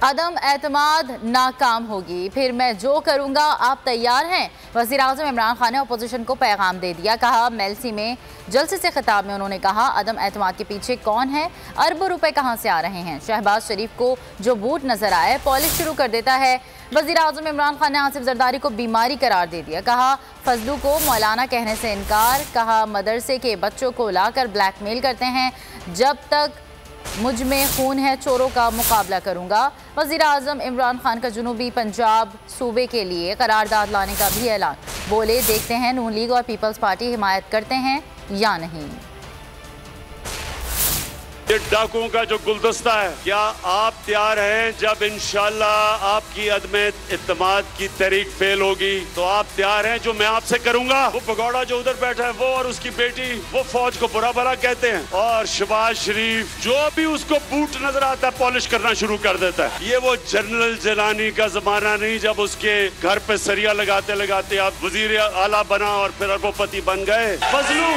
अदम एतमाद नाकाम होगी, फिर मैं जो करूंगा आप तैयार हैं। वज़ीर आज़म इमरान खान ने अपोजिशन को पैगाम दे दिया। कहा मेलसी में जलसे से खिताब में उन्होंने कहा अदम एतमाद के पीछे कौन है, अरबों रुपए कहां से आ रहे हैं। शहबाज शरीफ को जो बूट नजर आए पॉलिश शुरू कर देता है। वज़ीर आज़म इमरान खान ने आसिफ जरदारी को बीमारी करार दे दिया। कहा फजलू को मौलाना कहने से इनकार। कहा मदरसे के बच्चों को लाकर ब्लैकमेल करते हैं, जब तक मुझ में खून है चोरों का मुकाबला करूंगा। वज़ीर आज़म इमरान खान का जनूबी पंजाब सूबे के लिए करारदाद लाने का भी ऐलान। बोले देखते हैं नून लीग और पीपल्स पार्टी हिमायत करते हैं या नहीं। ये डाकुओं का जो गुलदस्ता है, क्या आप तैयार हैं जब इंशाल्लाह आपकी अदम इत्तेमाद की तहरीक फेल होगी तो आप तैयार हैं जो मैं आपसे करूंगा। वो भगौड़ा जो उधर बैठा है वो और उसकी बेटी वो फौज को बुरा भला कहते हैं और शहबाज शरीफ जो भी उसको बूट नजर आता है पॉलिश करना शुरू कर देता है। ये वो जनरल जिलानी का जमाना नहीं जब उसके घर पे सरिया लगाते लगाते आप वजीर आला बना और फिर अरबोपति बन गए। फजलू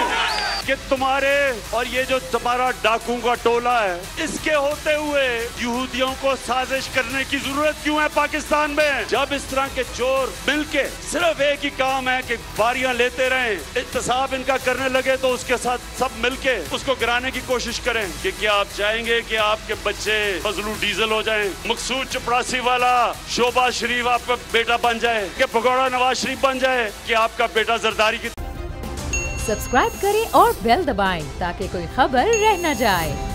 कि तुम्हारे और ये जो तुम्हारा डाकुओं का टोला है, इसके होते हुए यहूदियों को साजिश करने की जरूरत क्यों है पाकिस्तान में? जब इस तरह के चोर मिलके सिर्फ एक ही काम है कि बारियां लेते रहें, इत्तेसाब इनका करने लगे तो उसके साथ सब मिलके उसको गिराने की कोशिश करें कि क्या आप चाहेंगे कि आपके बच्चे फजलू डीजल हो जाएं, मकसूद चपरासी वाला शोभा शरीफ आपका बेटा बन जाए, कि भगौड़ा नवाज शरीफ बन जाए, कि आपका बेटा जरदारी की। सब्सक्राइब करें और बेल दबाएं ताकि कोई खबर रह न जाए।